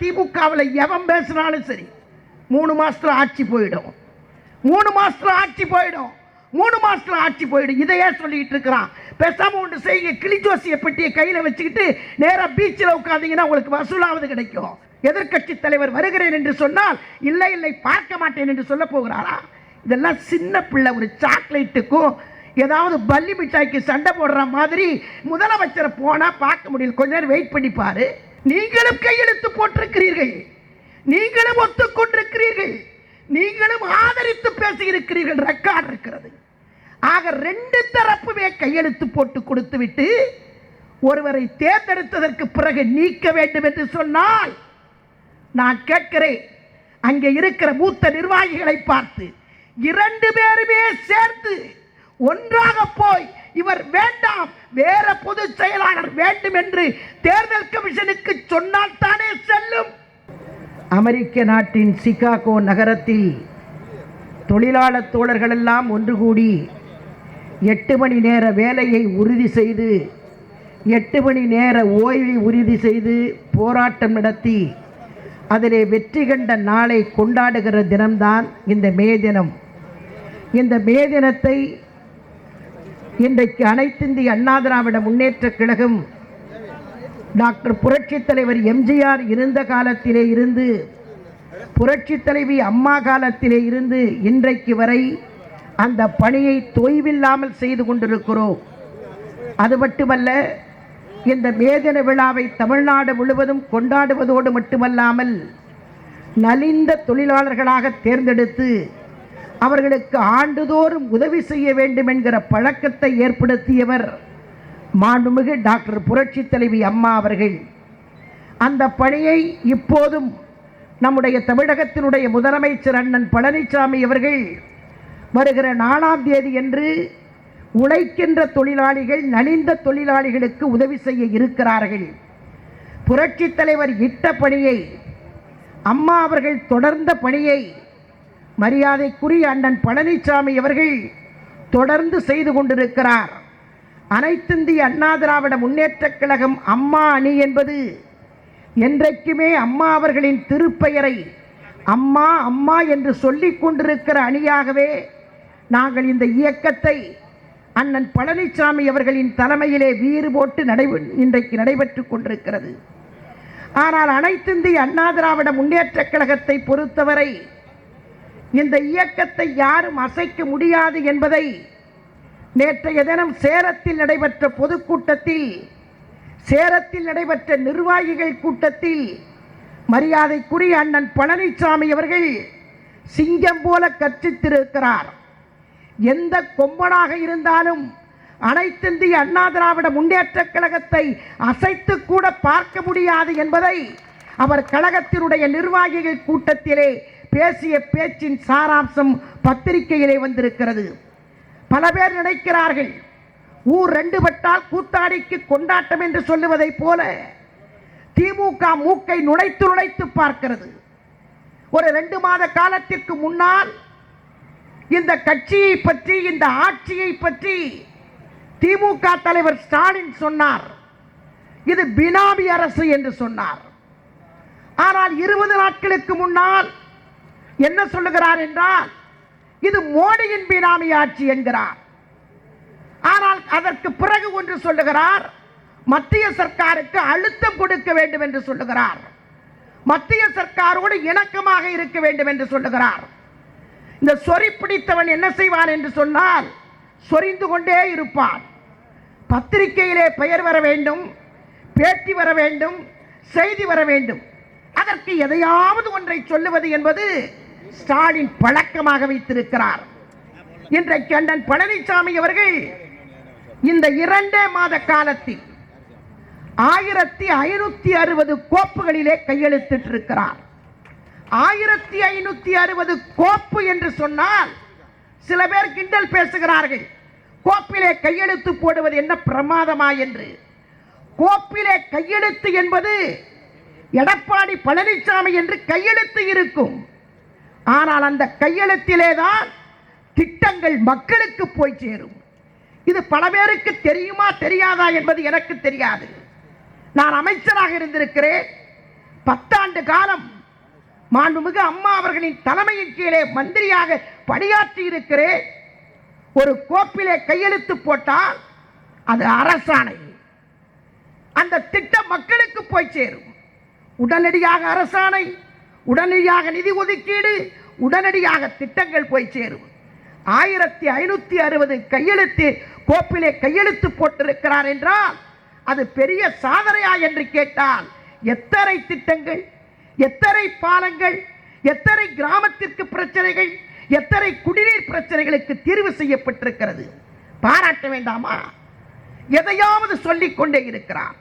திமுகவில் எவன் பேசினாலும் சரி 3 மாசத்துல ஆட்சி போயிடும், 3 மாசத்துல ஆட்சி போயிடும், 3 மாசத்துல ஆட்சி போயிடும். இதையே சொல்லிட்டு இருக்கிறான். பேசாம ஒன்று செய்யுங்க, கிளிஜோசிய பெட்டியை கையில வச்சுக்கிட்டு நேரா பீச்சில் உட்காந்தீங்கன்னா உங்களுக்கு வசூலாவது கிடைக்கும். எதிர்க்கட்சி தலைவர் வருகிறேன் என்று சொன்னால் இல்லை இல்லை பார்க்க மாட்டேன் என்று சொல்ல போகிறாரா? இதெல்லாம் சின்ன பிள்ளை ஒரு சாக்லேட்டுக்கும் ஏதாவது பல்லி மிட்டாய்க்கு சண்டை போடுற மாதிரி முதலமைச்சரை போனா பார்க்க முடியல. கொஞ்ச நேரம் வெயிட் பண்ணி பாரு. நீங்களும் கையெழுத்து போட்டிருக்கிறீர்கள், நீங்களும் ஒத்துக்கொண்டிருக்கிறீர்கள், நீங்களும் ஆதரித்து பேசியிருக்கிறீர்கள், ரெக்கார்ட் இருக்கிறது. ஆக 2 தரப்புமே கையெழுத்து போட்டு கொடுத்து விட்டு ஒருவரை தேர்ந்தெடுத்ததற்கு பிறகு நீக்க வேண்டும் என்று சொன்னால் நான் கேட்கிறேன், அங்கே இருக்கிற மூத்த நிர்வாகிகளை பார்த்து 2 பேருமே சேர்ந்து ஒன்றாக போய் இவர் வேண்டாம் வேற பொதுச் செயலாளர் வேண்டும் என்று தேர்தல் கமிஷனுக்கு சொன்னால் தானே செல்லும். அமெரிக்க நாட்டின் சிகாகோ நகரத்தில் தொழிலாளர் தோழர்கள் எல்லாம் ஒன்று கூடி 8 மணி நேர வேலையை உறுதி செய்து 8 மணி நேர ஓய்வை உறுதி செய்து போராட்டம் நடத்தி அதிலே வெற்றி கண்ட நாளை கொண்டாடுகிற தினம்தான் இந்த மே தினம். இந்த மே தினத்தை இன்றைக்கு அனைத்திந்திய அண்ணா திராவிட முன்னேற்ற கழகம் டாக்டர் புரட்சி தலைவர் எம்ஜிஆர் இருந்த காலத்திலே இருந்து புரட்சி தலைவி அம்மா காலத்திலே இருந்து இன்றைக்கு வரை அந்த பணியை தொய்வில்லாமல் செய்து கொண்டிருக்கிறோம். அது மட்டுமல்ல, இந்த மேதின விழாவை தமிழ்நாடு முழுவதும் கொண்டாடுவதோடு மட்டுமல்லாமல் நலிந்த தொழிலாளர்களாக தேர்ந்தெடுத்து அவர்களுக்கு ஆண்டுதோறும் உதவி செய்ய வேண்டும் என்கிற பழக்கத்தை ஏற்படுத்தியவர் மாண்புமிகு டாக்டர் புரட்சி தலைவி அம்மா அவர்கள். அந்த பணியை இப்போதும் நம்முடைய தமிழகத்தினுடைய முதலமைச்சர் அண்ணன் பழனிசாமி அவர்கள் வருகிற 4ஆம் தேதி என்று உழைக்கின்ற தொழிலாளிகள் நலிந்த தொழிலாளிகளுக்கு உதவி செய்ய இருக்கிறார்கள். புரட்சி தலைவர் இட்ட பணியை, அம்மா அவர்கள் தொடர்ந்த பணியை மரியாதைக்குரிய அண்ணன் பழனிசாமி அவர்கள் தொடர்ந்து செய்து கொண்டிருக்கிறார். அனைத்திந்திய அண்ணா திராவிட முன்னேற்ற கழகம் அம்மா அணி என்பது என்றைக்குமே அம்மா அவர்களின் திருப்பெயரை அம்மா அம்மா என்று சொல்லிக் கொண்டிருக்கிற அணியாகவே நாங்கள் இந்த இயக்கத்தை அண்ணன் பழனிசாமி அவர்களின் தலைமையிலே வீறு போட்டு இன்றைக்கு நடைபெற்று கொண்டிருக்கிறது. ஆனால் அனைத்திந்திய அண்ணா திராவிட முன்னேற்ற கழகத்தை பொறுத்தவரை இந்த இயக்கத்தை யாரும் அசைக்க முடியாது என்பதை நேற்றைய தினம் சேலத்தில் நடைபெற்ற பொதுக்கூட்டத்தில், சேலத்தில் நடைபெற்ற நிர்வாகிகள் கூட்டத்தில் மரியாதைக்குரிய அண்ணன் பழனிசாமி அவர்கள் சிங்கம் போல கர்ச்சித்திருக்கிறார். எந்த கொம்பனாக இருந்தாலும் அனைத்திந்திய அண்ணா திராவிட முன்னேற்ற கழகத்தை அசைத்து கூட பார்க்க முடியாது என்பதை அவர் கழகத்தினுடைய நிர்வாகிகள் கூட்டத்திலே பேசிய பேச்சின் சாராம்சம் பத்திரிகையிலே வந்திருக்கிறது. பல பேர் நினைக்கிறார்கள் ஊர் 2 பட்டால் கூத்தாடிக்கு கொண்டாட்டம் என்று சொல்லுவதைப் போல திமுக மூக்கை நுழைத்து பார்க்கிறது. ஒரு 2 மாத காலத்திற்கு முன்னால் இந்த கட்சியை பற்றி, இந்த ஆட்சியை பற்றி திமுக தலைவர் ஸ்டாலின் சொன்னார், இது பினாமி அரசு என்று சொன்னார். ஆனால் 20 நாட்களுக்கு முன்னால் என்ன சொல்லுகிறார் என்றால் இது மோடியின் பினாமி ஆட்சி என்கிறார். ஆனால் அதற்கு பிறகு ஒன்று சொல்லுகிறார், மத்திய சர்க்காருக்கு அழுத்தம் கொடுக்க வேண்டும் என்று சொல்லுகிறார், மத்திய சர்க்காரோடு இணக்கமாக இருக்க வேண்டும் என்று சொல்லுகிறார். இந்த சொறி பிடித்தவன் என்ன செய்வான் என்று சொன்னால் சொரிந்து கொண்டே இருப்பான். பத்திரிகையிலே பெயர் வர வேண்டும், பேட்டி வர வேண்டும், செய்தி வர வேண்டும், அதற்கு எதையாவது ஒன்றை சொல்லுவது என்பது ஸ்டாலின் பழக்கமாக வைத்திருக்கிறார். இன்றைக்கு அண்ணன் பழனிசாமி அவர்கள் இந்த 2 மாத காலத்தில் 1560 கோப்புகளிலே கையெழுத்திட்டிருக்கிறார். 1560 கோப்பு என்று சொன்னால் சில பேர் கிண்டல் பேசுகிறார்கள், கோப்பிலே கையெழுத்து போடுவது என்ன பிரமாதமா என்று. கோப்பிலே கையெழுத்து என்பது எடப்பாடி பழனிசாமி என்று கையெழுத்து இருக்கும். ஆனால் அந்த கையெழுத்திலே தான் திட்டங்கள் மக்களுக்கு போய் சேரும். இது பல பேருக்கு தெரியுமா தெரியாதா என்பது எனக்கு தெரியாது. நான் அமைச்சராக இருந்திருக்கிறேன், 10 ஆண்டு காலம் மாண்புமிகு அம்மா அவர்களின் தலைமையின் கீழே மந்திரியாக பணியாற்றி இருக்கிறேன். ஒரு கோப்பிலே கையெழுத்து போட்டால் அது அரசாணை. அந்த திட்டம் மக்களுக்கு போய் சேரும். உடனடியாக அரசாணை, உடனடியாக நிதி ஒதுக்கீடு, உடனடியாக திட்டங்கள் போய் சேரும். 1560 கையெழுத்து கோப்பிலே கையெழுத்து போட்டிருக்கிறார் என்றால் அது பெரிய சாதனையா என்று கேட்டால், எத்தனை திட்டங்கள், எத்தனை பாலங்கள், எத்தனை கிராமத்திற்கு பிரச்சனைகள், எத்தனை குடிநீர் பிரச்சனைகளுக்கு தீர்வு செய்யப்பட்டிருக்கிறது. பாராட்ட வேண்டாமா? எதையாவது சொல்லிக் கொண்டே இருக்கிறார்.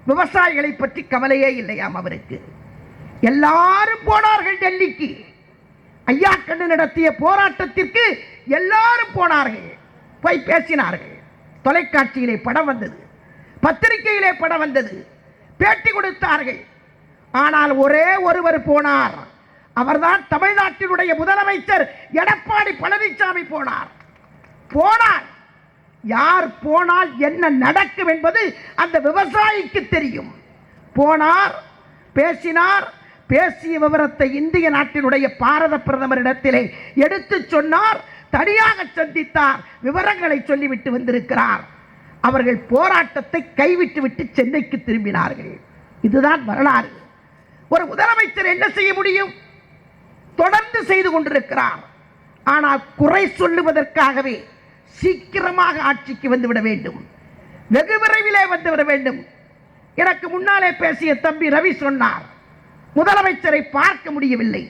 விவசாயிகளை பற்றி கவலையே இல்லையாம் அவருக்கு. எல்லாரும் போனார்கள் டெல்லிக்கு. ஐயா கண்ணு நடத்திய போராட்டத்திற்கு எல்லாரும் போனார்கள், போய் பேசினார்கள். தொலைக்காட்சியிலே படம் வந்தது, பத்திரிகையிலே படம் வந்தது, பேட்டி கொடுத்தார்கள். ஆனால் ஒரே ஒருவர் போனார். அவர்தான் தமிழ்நாட்டினுடைய முதலமைச்சர் எடப்பாடி பழனிசாமி போனார். யார் போனால் என்ன நடக்கும் என்பது அந்த விவசாயிக்கு தெரியும். போனார், பேசினார். பேசிய விவரத்தை இந்திய நாட்டினுடைய பாரத பிரதமரிடத்திலே எடுத்து சொன்னார். தனியாக சந்தித்தார். விவரங்களை சொல்லிவிட்டு வந்திருக்கிறார். அவர்கள் போராட்டத்தை கைவிட்டு விட்டு சென்னைக்கு திரும்பினார்கள். இதுதான் வரலாறு. ஒரு முதலமைச்சர் என்ன செய்ய முடியும்? தொடர்ந்து செய்து கொண்டிருக்கிறார். ஆனால் குறை சொல்லுவதற்காகவே சீக்கிரமாக ஆட்சிக்கு வந்துவிட வேண்டும், வெகு விரைவிலே வந்துவிட வேண்டும். எனக்கு முன்னாலே பேசிய தம்பி ரவி சொன்னார், முதலமைச்சரை பார்க்க முடியவில்லை.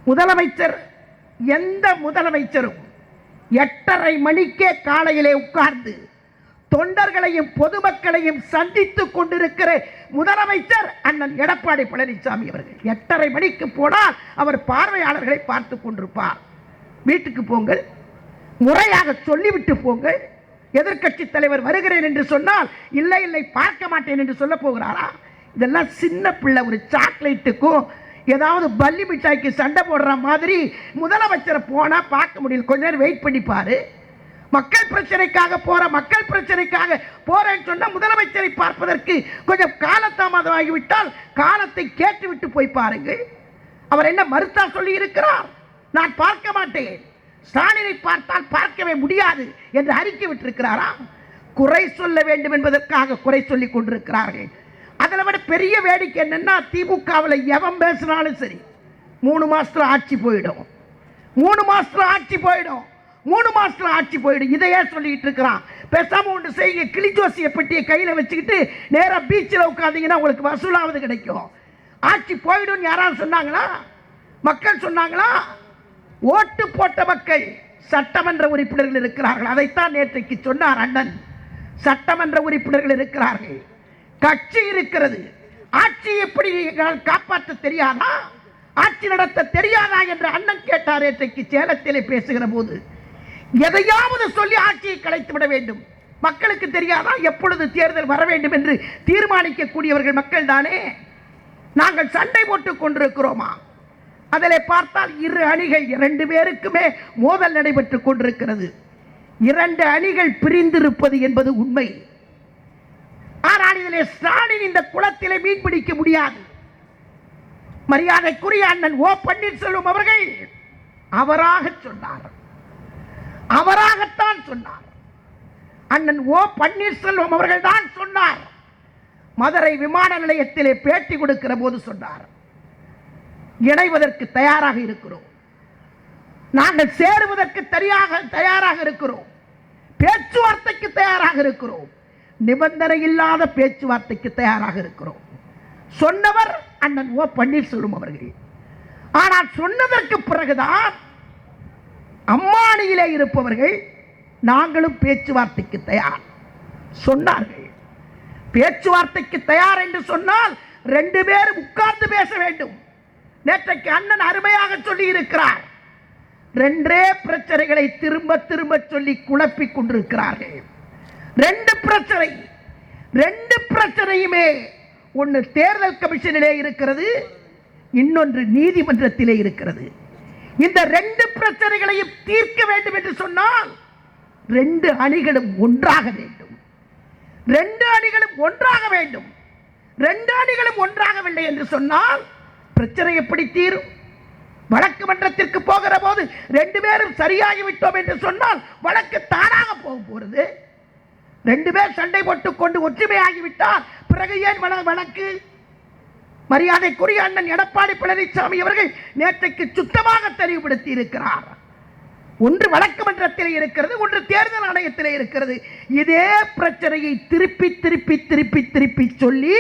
முதலமைச்சர், எந்த முதலமைச்சரும் 8:30 மணிக்கே காலையிலே உட்கார்ந்து தொண்டர்களையும் பொதுமக்களையும் சந்தித்துக் கொண்டிருக்கிற முதலமைச்சர் அண்ணன் எடப்பாடி பழனிசாமி அவர்கள். 8:30 மணிக்கு போனால் அவர் பார்வையாளர்களை பார்த்து கொண்டிருப்பார். வீட்டுக்கு போங்கள், முறையாக சொல்லிவிட்டு போங்கள். எதிர்க்கட்சி தலைவர் வருகிறேன் என்று சொன்னால் இல்லை இல்லை பார்க்க மாட்டேன் என்று சொல்ல போகிறாரா? இதெல்லாம் சின்ன பிள்ளை. ஒரு சாக்லேட்டுக்கும் ஏதாவது பல்லி மிட்டாய்க்கு சண்டை போடுற மாதிரி முதலமைச்சரை போனா பார்க்க முடியல. கொஞ்ச நேரம் வெயிட் பண்ணிப்பாரு. மக்கள் பிரச்சனைக்காக போறேன்னு சொன்னா முதலமைச்சரை பார்ப்பதற்கு கொஞ்சம் காலதாமதம் ஆகிவிட்டால் காலத்தை கேட்டுவிட்டு போய் பாருங்கள். அவர் என்ன மறுத்தா சொல்லி இருக்கிறார்? நான் பார்க்க மாட்டேன், ஸ்டாலினை பார்த்தால் பார்க்கவே முடியாது என்று அறிக்கை விட்டிருக்கிறாரா? குறை சொல்ல வேண்டும் என்பதற்காக குறை சொல்லிக் கொண்டிருக்கிறார்கள். அதில் விட பெரிய வேடிக்கை என்னன்னா, திமுகவில் எவன் பேசினாலும் சரி 3 மாசத்துல ஆட்சி போயிடும், 3 மாசத்துல ஆட்சி போயிடும், 3 மாசத்துல ஆட்சி போயிடும். இதையே சொல்லிட்டு இருக்கிறான். பேசாம ஒன்று செய்ய, கிளிஜோசிய பெட்டியை கையில் வச்சுக்கிட்டு நேராக பீச்சில் உட்காந்தீங்கன்னா உங்களுக்கு வசூலாவது கிடைக்கும். ஆட்சி போயிடும் யாராவது சொன்னாங்களா? மக்கள் சொன்னாங்களா? ஓட்டு போட்ட மக்கள் சட்டமன்ற உறுப்பினர்கள் இருக்கிறார்கள். அதைத்தான் நேற்றைக்கு சொன்னார் அண்ணன். சட்டமன்ற உறுப்பினர்கள் இருக்கிறார்கள், கட்சி இருக்கிறது. ஆட்சி எப்படி காப்பாற்ற தெரியாதா, ஆட்சி நடத்த தெரியாதா என்று அண்ணன் கேட்டார் நேற்றைக்கு சேலத்திலே பேசுகிற போது. எதையாவது சொல்லி ஆட்சியை கலைத்து விட வேண்டும். மக்களுக்கு தெரியாதா எப்பொழுது தேர்தல் வர வேண்டும் என்று தீர்மானிக்கக்கூடியவர்கள் மக்கள் தானே. நாங்கள் சண்டை போட்டுக் கொண்டிருக்கிறோமா? அதில் பார்த்தால் 2 அணிகள், 2 பேருக்குமே மோதல் நடைபெற்றுக் கொண்டிருக்கிறது. 2 அணிகள் பிரிந்திருப்பது என்பது உண்மை. ஆனால் இதிலே ஸ்டாலின் இந்த குளத்திலே மீன் பிடிக்க முடியாது. மரியாதைக்குரிய அண்ணன் ஓ பன்னீர்செல்வம் அவர்கள் அவராக சொன்னார், அவராகத்தான் சொன்னார். அண்ணன் ஓ பன்னீர்செல்வம் அவர்கள் தான் சொன்னார். மதுரை விமான நிலையத்திலே பேட்டி கொடுக்கிற போது சொன்னார், இணைவதற்கு தயாராக இருக்கிறோம், நாங்கள் சேருவதற்கு தயாராக இருக்கிறோம், பேச்சுவார்த்தைக்கு தயாராக இருக்கிறோம், நிபந்தனை இல்லாத பேச்சுவார்த்தைக்கு தயாராக இருக்கிறோம் சொன்னவர் அண்ணன் ஓ பன்னீர்செல்வம் அவர்கள். ஆனால் சொன்னதற்கு பிறகுதான் அம்மானியிலே இருப்பவர்கள் நாங்களும் பேச்சுவார்த்தைக்கு தயார் சொன்னார்கள். பேச்சுவார்த்தைக்கு தயார் என்று சொன்னால் 2 பேரும் உட்கார்ந்து பேச வேண்டும். நேற்றைக்கு அண்ணன் அருமையாக சொல்லி இருக்கிறார். 2 பிரச்சனைகளை திரும்ப திரும்ப சொல்லி குழப்பிக் கொண்டிருக்கிறார்கள். 2 பிரச்சனையுமே ஒன்று தேர்தல் கமிஷனிலே இருக்கிறது, இன்னொன்று நீதிமன்றத்திலே இருக்கிறது. இந்த 2 பிரச்சனைகளையும் தீர்க்க வேண்டும் என்று சொன்னால் 2 அணிகளும் ஒன்றாக வேண்டும். 2 அணிகளும் ஒன்றாக வேண்டும். 2 அணிகளும் ஒன்றாகவில்லை என்று சொன்னால் பிரச்சனை எப்படி தீரும்? வழக்கு மன்றத்திற்கு போகிற போது 2 பேரும் சரியாகிவிட்டோம் என்று சொன்னால் வழக்கு தானாக போகிறது. 2 பேர் சண்டை போட்டுக் கொண்டு ஒற்றுமையாகிவிட்டால் பிறகு ஏன் வழக்கு? மரியாதைக்குரிய அண்ணன் எடப்பாடி பழனிசாமி அவர்கள் நேற்றைக்கு சுத்தமாக தெளிவுபடுத்தி இருக்கிறார். ஒன்று வழக்கு மன்றத்தில் இருக்கிறது, ஒன்று தேர்தல் ஆணையத்தில் இருக்கிறது. இதே பிரச்சனையை திருப்பி திருப்பி திருப்பி திருப்பி சொல்லி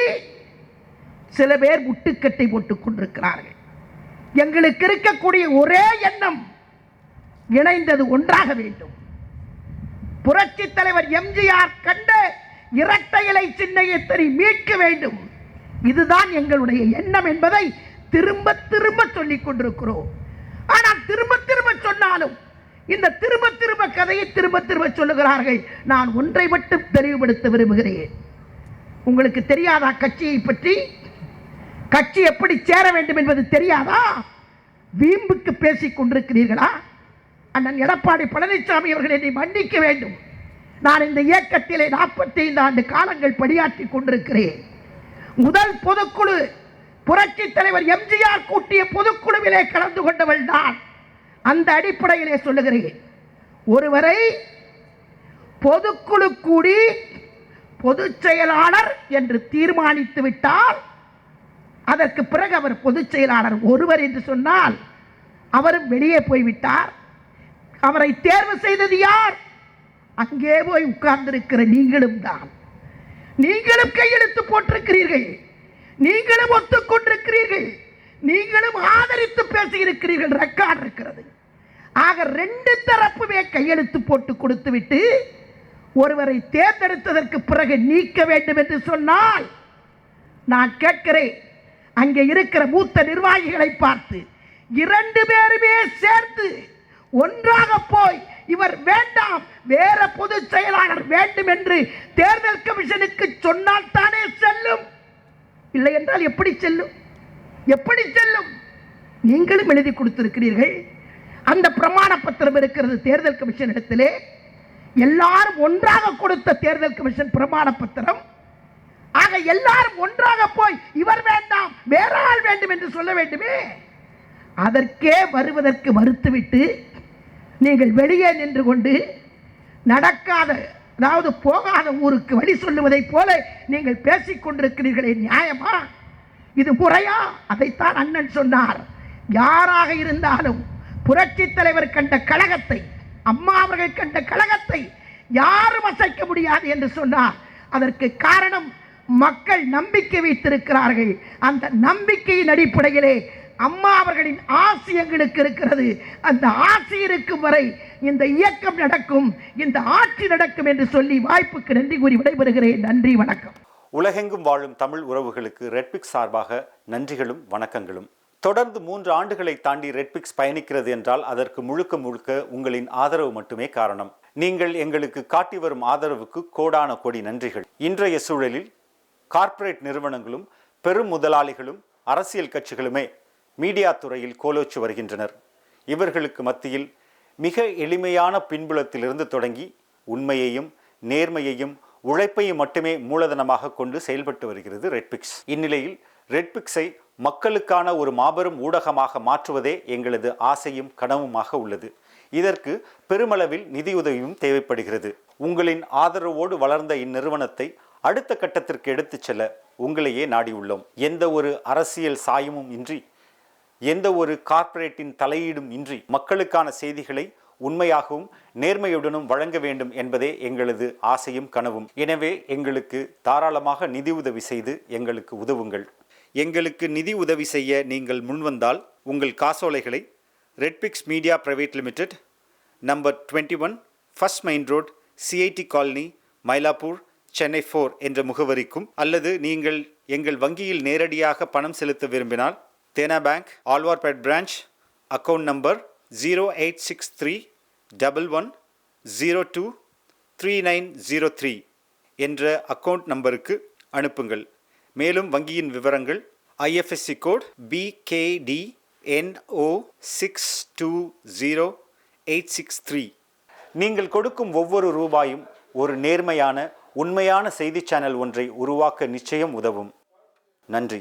சில பேர் முட்டுக்கட்டை போட்டுக் கொண்டிருக்கிறார்கள். எங்களுக்கு இருக்கக்கூடிய ஒரே எண்ணம் இணைந்தது ஒன்றாக வேண்டும். புரட்சி தலைவர் எம்ஜிஆர் கண்ட இரட்டை இலை சின்னத்தை மீட்க வேண்டும். இதுதான் எங்களுடைய எண்ணம் என்பதை திரும்ப திரும்ப சொல்லிக் கொண்டிருக்கிறோம். ஆனால் திரும்ப திரும்ப சொன்னாலும் இந்த திரும்ப திரும்ப கதையை திரும்ப திரும்ப சொல்லுகிறார்கள். நான் ஒன்றை மட்டும் தெளிவுபடுத்த விரும்புகிறேன். உங்களுக்கு தெரியாதா கட்சியை பற்றி? கட்சி எப்படி சேர வேண்டும் என்பது தெரியாதா? வீம்புக்கு பேசிக் கொண்டிருக்கிறீர்களா? அண்ணன் எடப்பாடி பழனிசாமி அவர்கள் என்னை மன்னிக்க வேண்டும். நான் இந்த இயக்கத்திலே 45 ஆண்டு காலங்கள் பணியாற்றி கொண்டிருக்கிறேன். முதல் பொதுக்குழு புரட்சி தலைவர் எம்ஜிஆர் கூட்டிய பொதுக்குழுவிலே கலந்து கொண்டவள் தான். அந்த அடிப்படையிலே சொல்லுகிறேன், ஒருவரை பொதுக்குழு கூடி பொதுச் செயலாளர் என்று தீர்மானித்து விட்டால் அதற்கு பிறகு அவர் பொதுச் செயலாளர் ஒருவர் என்று சொன்னால் அவரும் வெளியே போய்விட்டார். அவரை தேர்வு செய்தது யார்? அங்கே போய் உட்கார்ந்திருக்கிற நீங்களும் தான். நீங்களும் கையெழுத்து போட்டிருக்கிறீர்கள், நீங்களும் ஒத்துக்கொண்டிருக்கிறீர்கள், நீங்களும் ஆதரித்து பேசியிருக்கிறீர்கள், ரெக்கார்ட் இருக்கிறது. ஆக 2 தரப்புமே கையெழுத்து போட்டு கொடுத்து விட்டு ஒருவரை தேர்ந்தெடுத்ததற்கு பிறகு நீக்க வேண்டும் என்று சொன்னால் நான் கேட்கிறேன், அங்கே இருக்கிற மூத்த நிர்வாகிகளை பார்த்து 2 பேருமே சேர்த்து ஒன்றாக போய் இவர் வேண்டாம், வேற பொதுச் செயலாளர் வேண்டும் என்று தேர்தல் கமிஷனுக்கு சொன்னால் தானே செல்லும். இல்லை என்றால் எப்படி செல்லும்? எப்படி செல்லும்? நீங்களும் எழுதி கொடுத்திருக்கிறீர்கள். அந்த பிரமாண பத்திரம் இருக்கிறது தேர்தல் கமிஷன் இடத்திலே. எல்லாரும் ஒன்றாக கொடுத்த தேர்தல் கமிஷன் பிரமாண பத்திரம். ஆக எல்லாரும் ஒன்றாக போய் இவர் வேண்டாம் வேற ஆள் வேண்டும் என்று சொல்ல வேண்டுமே. அதற்கே வருவதற்கு மறுத்துவிட்டு நீங்கள் வெளியே நின்று கொண்டு நடக்காத, அதாவது போகாத ஊருக்கு வழி சொல்லுவதை போல நீங்கள் பேசிக் கொண்டிருக்கிறீர்களே, நியாயமா? இது முறையா? அதைத்தான் அண்ணன் சொன்னார். யாராக இருந்தாலும் புரட்சி தலைவர் கண்ட கழகத்தை, அம்மா அவர்கள் கண்ட கழகத்தை யாரும் அசைக்க முடியாது என்று சொன்னார். அதற்கு காரணம் மக்கள் நம்பிக்கை வைத்திருக்கிறார்கள். அந்த நம்பிக்கையின் அடிப்படையிலே அம்மா அவர்களின் ஆசி எங்களுக்கு இருக்கிறது. அந்த ஆசி இருக்கும் வரை இந்த இயக்கம் நடக்கும், இந்த ஆட்சி நடக்கும் என்று சொல்லி வாய்ப்புக்கு நன்றி கூறி விடைபெறுகிறேன். நன்றி, வணக்கம். உலகெங்கும் வாழும் தமிழ் உறவுகளுக்கு ரெட்பிக்ஸ் சார்பாக நன்றிகளும் வணக்கங்களும். தொடர்ந்து 3 ஆண்டுகளை தாண்டி ரெட்பிக்ஸ் பயணிக்கிறது என்றால் அதற்கு முழுக்க முழுக்க உங்களின் ஆதரவு மட்டுமே காரணம். நீங்கள் எங்களுக்கு காட்டி வரும் ஆதரவுக்கு கோடான கோடி நன்றிகள். இன்றைய சூழலில் கார்ப்பரேட் நிறுவனங்களும் பெரும் முதலாளிகளும் அரசியல் கட்சிகளுமே மீடியா துறையில் கோலோச்சு வருகின்றனர். இவர்களுக்கு மத்தியில் மிக எளிமையான பின்புலத்திலிருந்து தொடங்கி உண்மையையும் நேர்மையையும் உழைப்பையும் மட்டுமே மூலதனமாக கொண்டு செயல்பட்டு வருகிறது ரெட்பிக்ஸ். இந்நிலையில் ரெட்பிக்ஸை மக்களுக்கான ஒரு மாபெரும் ஊடகமாக மாற்றுவதே எங்களது ஆசையும் கனவுமாக உள்ளது. இதற்கு பெருமளவில் நிதியுதவியும் தேவைப்படுகிறது. உங்களின் ஆதரவோடு வளர்ந்த இந்நிறுவனத்தை அடுத்த கட்டத்திற்கு எடுத்துச் செல்ல உங்களையே நாடியுள்ளோம். எந்த ஒரு அரசியல் சாயமும் இன்றி, எந்த ஒரு கார்ப்பரேட்டின் தலையீடும் இன்றி மக்களுக்கான செய்திகளை உண்மையாகவும் நேர்மையுடனும் வழங்க வேண்டும் என்பதே எங்களது ஆசையும் கனவும். எனவே எங்களுக்கு தாராளமாக நிதி உதவி செய்து எங்களுக்கு உதவுங்கள். எங்களுக்கு நிதி உதவி செய்ய நீங்கள் முன்வந்தால் உங்கள் காசோலைகளை Redpix media private limited, number 21, first main road, CID colony, Mylapore, Chennai 4 என்ற முகவரிக்கும், அல்லது நீங்கள் எங்கள் வங்கியில் நேரடியாக பணம் செலுத்த விரும்பினால் Dena bank, Alwarpet branch, account number 086311023903 என்ற அக்கவுண்ட் நம்பருக்கு அனுப்புங்கள். மேலும் வங்கியின் விவரங்கள் IFSC கோட் BKDNO620863. நீங்கள் கொடுக்கும் ஒவ்வொரு ரூபாயும் ஒரு நேர்மையான உண்மையான செய்தி சேனல் ஒன்றை உருவாக்க நிச்சயம் உதவும். நன்றி.